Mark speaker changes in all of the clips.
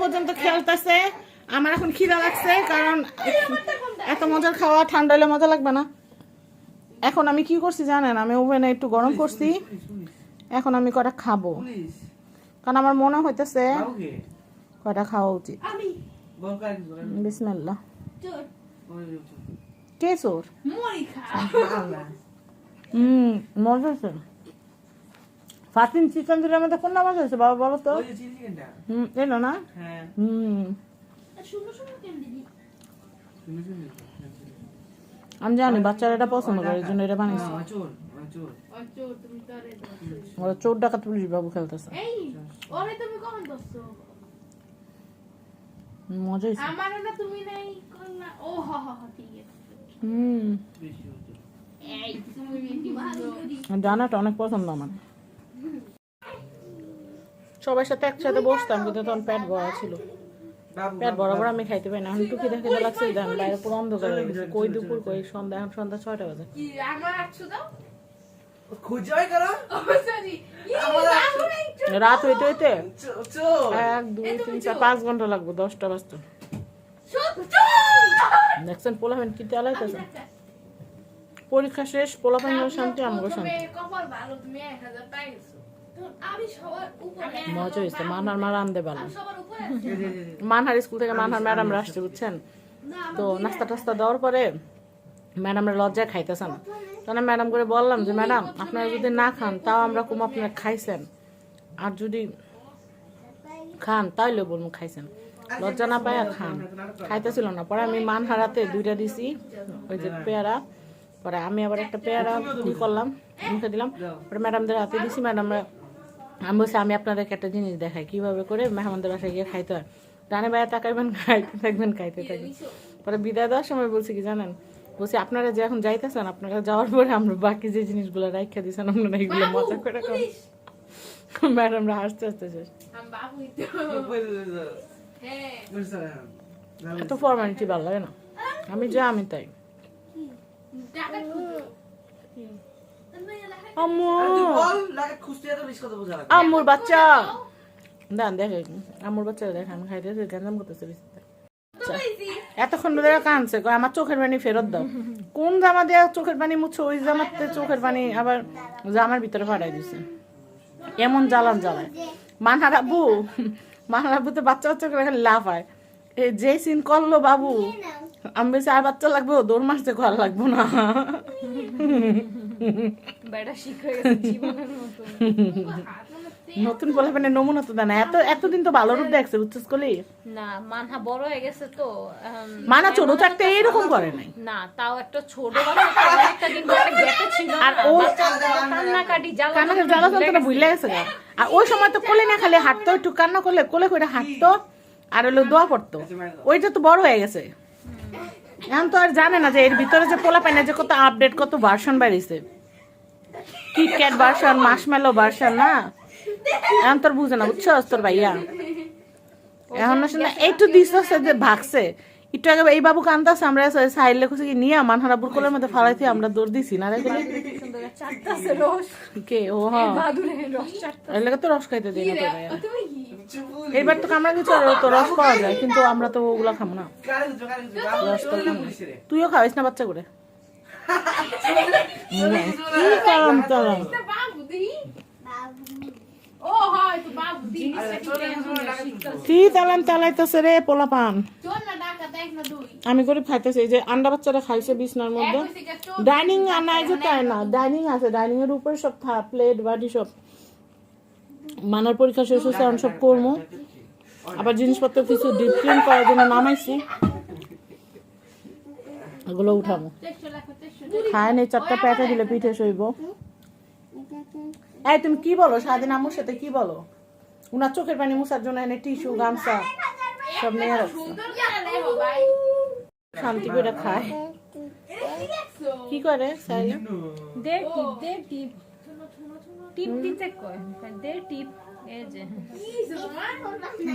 Speaker 1: পর্যন্ত খেলতেছে। আমার এখন খিদা লাগছে, কারণ এত মজার খাওয়া ঠান্ডা হলে মজা লাগবে না। এখন আমি কি করছি জানেন, আমি ওভেনে একটু গরম করছি, এখন আমি কটা খাবো, কারণ আমার মনে হইতেছে কটা খাওয়া উচিত। বিসমিল্লাহ। কে চোর? মজা হয়েছে। ফাতিন চিকেন দিলে আমাদের কোন নামাজ হয়েছে বাবা বলো তো? এলো না? আমি জানি বাচ্চারা এটা পছন্দ করে, এই জন্য এটা বানিয়েছি। ওরা চোর ডাকাত পুলিশ বাবু খেলতেছে। মজা হয়েছে। ডানাটা অনেক পছন্দ আমার। সবার সাথে একসাথে বসতাম, কিন্তু তখন পেট ভরা ছিল, পেট বরাবর আমি খাইতে পারি না। এখন একটু খিদে খিদে লাগছে, দেন বাইরে পুরো অন্ধকার হয়ে গেছে, কই দুপুর কই সন্ধ্যা, এখন সন্ধ্যা 6টা বাজে। রাত হইতে হইতে 1 2 3 4 5 ঘন্টা লাগবে, 10টা বাজতে। দেখছেন পোলাপান কি চালাইতেছে। পরীক্ষা শেষ, পোলাপান শান্তি, আমগো শান্তি। মজা হয়েছে। মানহার মা রান্ধে ভালো। মানহার স্কুল থেকে মানহার ম্যাডামরা আসছে বুঝছেন, তো নাস্তা টাস্তা দেওয়ার পরে ম্যাডামরা লজ্জায় খাইতেছে না। তখন ম্যাডাম করে বললাম যে ম্যাডাম আপনারা যদি না খান তাও আমরা কম আপনারা খাইছেন, আর যদি খান তাইলে বলবো খাইছেন। লজ্জা না পায় খান, খাইতেছিল না। পরে আমি মানহারাতে 2টা দিছি, ওই যে পেয়ারা। পরে আমি আবার একটা পেয়ারা ই করলাম, মুখে দিলাম। পরে ম্যাডামদের হাতে দিছি। ম্যাডামরা আমি বলছি আমি আপনাদেরকে একটা জিনিস দেখাই কিভাবে করে মেহমানদের বাসায় গিয়ে খাইতে হয়। ডানে বাইরে তাকাইবেন, খাইতে থাকবেন, খাইতে থাকবেন। পরে বিদায় দেওয়ার সময় বলছি কি জানেন, বলছি আপনারা যে এখন যাইতেছেন, আপনারা যাওয়ার পরে আমরা বাকি যে জিনিসগুলো রাইখা দিয়েছেন আপনারা এইগুলো মজা করে খান। ম্যাডামরা হাসতে হাসতে শেষ। এত ফরমালিটি ভালো লাগে না, আমি যা আমি তাই। আম্মুর বাচ্চা দেন দেখে, আম্মুর বাচ্চা দেখে আমি খাইতেছি, গ্যাঞ্জাম করতেছে। এতক্ষণ ধরে কাঁদছে, আমার চোখের পানি ফেরত দাও। কোন জামা দেওয়া চোখের পানি মুছছে, ওই জামাতে চোখের পানি আবার জামার ভিতরে ফাটাই দিছে। এমন জ্বালান জ্বালায়। মানহার আব্বু তো বাচ্চা বাচ্চা করে খালি লাভ হয়। এই যে সিন করলো বাবু, আমি বেশি আর বাচ্চা লাগবে, দৌড় মারতে ঘর লাগবো না। নতুন বলে মানে নমুনা তো দেয় না। এতদিন তো ভালো রূপ দেখছে বুঝছিস কলি
Speaker 2: না। মানহা বড় হয়ে গেছে তো,
Speaker 1: মানা ছোট থাকতে এইরকম করে নাই
Speaker 2: না, তাও একটা ছোট বাচ্চা একটা দিন পরে গেটে ছিল, আর ও কান্নাকাটি জ্বালা
Speaker 1: যন্ত্রণা ভুলে গেছে। আর ওই সময় তো কোলে না খালি হাঁটতো, একটু কান্না করলে কোলে করে হাঁটতো, আর হলো দোয়া পড়তো। ওইটা তো বড় হয়ে গেছে, এখন তো আর জানে না যে এর ভিতরে যে পোলা পায় না, যে কত আপডেট, কত ভার্সন বেরিয়েছে, কিটক্যাট ভার্সন, মার্শমেলো ভার্সন। না এখন তোর বুঝে না, বুঝছো তোর ভাইয়া। এখন আসলে একটু দিস যে ভাগছে একটু আগে এই বাবু কান্দাছে, আমরা সাইড লেখছে কি নিয়ে মানহারা বুরকলের মধ্যে ফালাইতে আমরা দৌড় দিছি না রে কে ও। হ্যাঁ এর লেগে তো রস খাইতে দিই না তোর ভাইয়া। এইবার তো কামড়া কিছু তো রস পাওয়া যায়, কিন্তু আমরা তো ওগুলা খাবো না। রস তো তুইও খাওয়াইস না বাচ্চা করে। কি তালান তালাইতেছে রে পোলাপান। আমি করে খাইতেছি, এই যে আন্ডা বাচ্চারা খাইছে বিছনার মধ্যে। ডাইনিং নাই যে তাই না, ডাইনিং আছে, ডাইনিং এর উপরে সব প্লেট বাটি সব। মানার পরীক্ষা শেষ হয়েছে, আমি সব করবো। আবার জিনিসপত্র কিছু ডিপ ক্লিন করার জন্য নামাইছি, এগুলো উঠাবো। খায় নেই 4টা প্যাটা দিলে পিঠে সইব। এই তুমি কি বলো সারাদিন আম্মুর সাথে কি বলো? উনার চোখের পানি মুছার জন্য এনে টিস্যু, গামছা সব নিয়ে রাখছে। শান্তি করে খায়। কি করে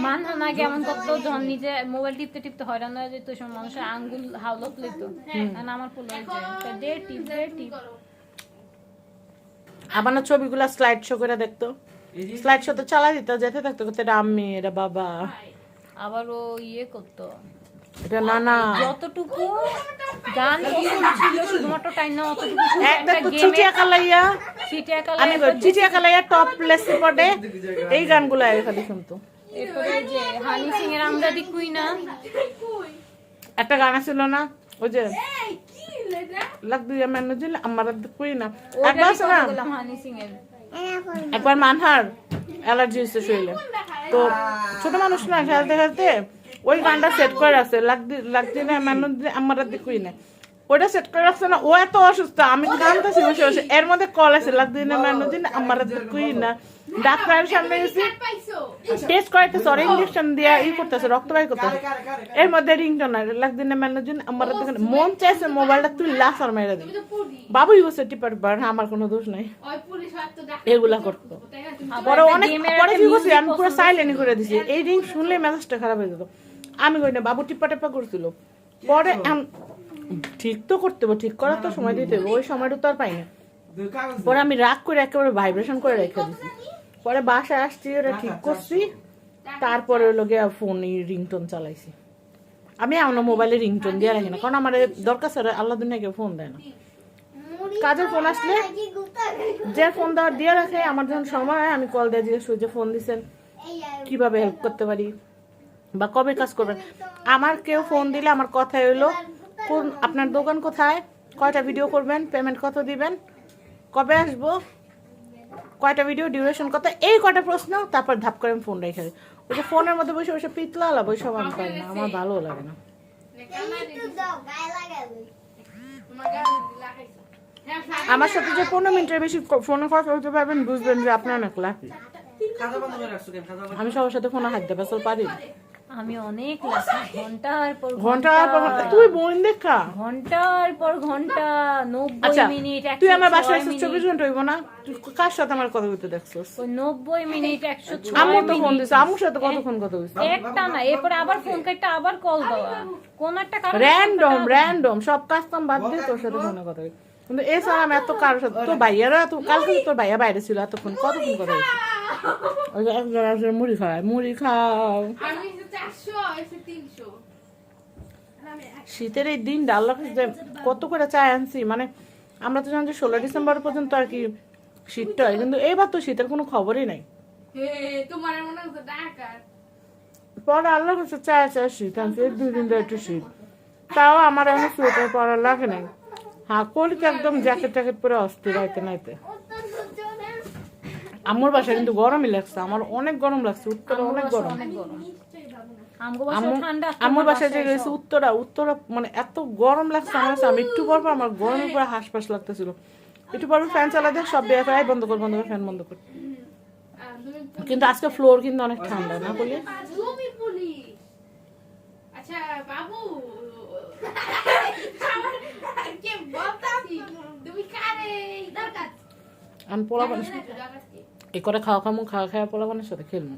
Speaker 2: মানহা না কেমন করতো, যখন নিজে মোবাইল টিপতে টিপতে হয়রান হয়ে যেত, মানুষের আঙ্গুল হাওলত লেতো। আমার পোলা টিপ
Speaker 1: আবার না ছবিগুলা স্লাইড শো করে দেখতো, স্লাইড শো তো চালাই দিত, যেতে থাকতো এটা আম্মি, এটা বাবা।
Speaker 2: আবার ও ইয়ে করতো
Speaker 1: এটা না
Speaker 2: যতটুকু গান পছন্দ ছিল শুধুমাত্র টাইম না অতটুকু শুধু
Speaker 1: একটা
Speaker 2: একটা
Speaker 1: চিটিয়া কালাইয়া আমি
Speaker 2: গেমে
Speaker 1: চিটিয়া কালাইয়া টপ প্লেস পড়ে এই গানগুলো খালি শুনতো।
Speaker 2: এরপরে যে হানি সিং এর আমরা দি কুইনা
Speaker 1: একটা গান ছিল না ওই যে লাগ দিয়া মেনু দিল আমার কই না একবার আছে না
Speaker 2: হানি সিং এর
Speaker 1: একবার মানহার অ্যালার্জি হয়েছে শরীরে তো ছোট মানুষ না খেলতে খেলতে ওই গানটা সেট করে রাখছে লাগদি না মেনু দিল আমার কই না ওটা সেট করে রাখছে না ও এত অসুস্থ আমি গানটা ছিল বসে এর মধ্যে কল আছে লাগদি না মেনু দিল আমার কই না ডাক্তারের সামনে গেছি টেস্ট করাইতে সরি ইঞ্জেকশন দিয়া করতেছে রক্ত বাই করতেছে এর মধ্যে রিংটোন লাগদি না মেনু দিল আমার মন চাইছে মোবাইলটা তুই লাফার মেরে দিই বাবু ইউসে টিপার বার আমার কোনো দোষ নাই এগুলা করতো পরে অনেক পরে কি করছি আমি পুরো সাইলেন্ট করে দিছি এই রিং শুনলে মেজাজটা খারাপ হয়ে যেত আমি কই না বাবু টিপা টেপা করছিল পরে ঠিক তো করতে হবে ঠিক করার তো সময় দিতে হবে ওই সময়টা তো আর পাই না পরে আমি রাগ করে একেবারে ভাইব্রেশন করে রেখে দিছি পরে বাসায় আসছি ওটা ঠিক করছি তারপরে হলো গিয়ে ফোন রিংটোন চালাইছি আমি আমার মোবাইলে রিংটোন দিয়ে রাখি না কারণ আমার দরকার স্যার আল্লাহ দুনিয়া কেউ ফোন দেয় না কাজের ফোন আসলে যে ফোন দেওয়ার দিয়ে রাখে আমার যখন সময় হয় আমি কল দিয়ে জিজ্ঞেস করি যে ফোন দিচ্ছেন কিভাবে হেল্প করতে পারি বা কবে কাজ করবেন আমার কেউ ফোন দিলে আমার কথা হইলো কোন আপনার দোকান কোথায় কয়টা ভিডিও করবেন পেমেন্ট কত দিবেন কবে আসবো কয়টা ভিডিও ডিউরেশন কত এই কয়টা প্রশ্ন তারপর ধাপ করে আমি ফোন রেখে দিই ওই যে ফোনের মধ্যে বসে বসে পিতলা আলাপ ওই সব আমি পাই না আমার ভালো লাগে না আমার সাথে যে 15 মিনিটের বেশি ফোনে কথা বলতে পারবেন বুঝবেন যে আপনার অনেক লাকি আমি সবার সাথে ফোনে হাত দেবে পারি
Speaker 2: আমি অনেক লাকি
Speaker 1: ঘন্টার পর তুই বোন দেখা
Speaker 2: ঘন্টার পর ঘন্টা 90 মিনিট
Speaker 1: তুই আমার বাসায় 24 ঘন্টা হইব না তুই কার সাথে আমার কথা বলতে দেখছস
Speaker 2: ওই 90 মিনিট 106
Speaker 1: আমি তো ফোন দিছি আমার সাথে কতক্ষণ কথা হইছে
Speaker 2: একটা না এরপর আবার ফোন কাটতে আবার কল দেওয়া কোন একটা কারণে
Speaker 1: র‍্যান্ডম সব কাজ কাম বাদ দিয়ে তোর সাথে ফোনে কথা বলি কিন্তু এছাড়া আমি এত কারোর সাথে তোর ভাইয়ারা তো কালকে তোর ভাইয়া বাইরে ছিল এতক্ষণ কতক্ষণ কথা হয়েছে ওই যে এক গ্লাস মুড়ি খাও শীতের এই দিন আল্লাহ যে কত করে চা আনছি মানে আমরা তো জানি যে 16 ডিসেম্বর পর্যন্ত আর কি শীতটা হয় কিন্তু এইবার তো শীতের কোনো খবরই নাই পরে আল্লাহ কাছে চা শীত আনছি 2 দিন ধরে একটু শীত তাও আমার এখন সোয়েটার পরা লাগে নাই হ্যাঁ কলিকে একদম জ্যাকেট ট্যাকেট পরে অস্থির আইতে নাইতে আমার বাসায় কিন্তু গরমই লাগছে আমার অনেক গরম লাগছে উত্তরে অনেক গরম আমার বাসায় যে গেছে উত্তরা মানে এত গরম লাগছে আমার কাছে আমি একটু পর আমার গরমের উপরে হাঁসফাঁস লাগতেছিল একটু পর ফ্যান চালাতে সব বের বন্ধ কর ফ্যান বন্ধ কর কিন্তু আজকে ফ্লোর কিন্তু অনেক ঠান্ডা না বলি
Speaker 3: আচ্ছা বাবু
Speaker 1: আমি পোলাপানের এই করে খাওয়া খাওয়া পোলাপানের সাথে খেলবো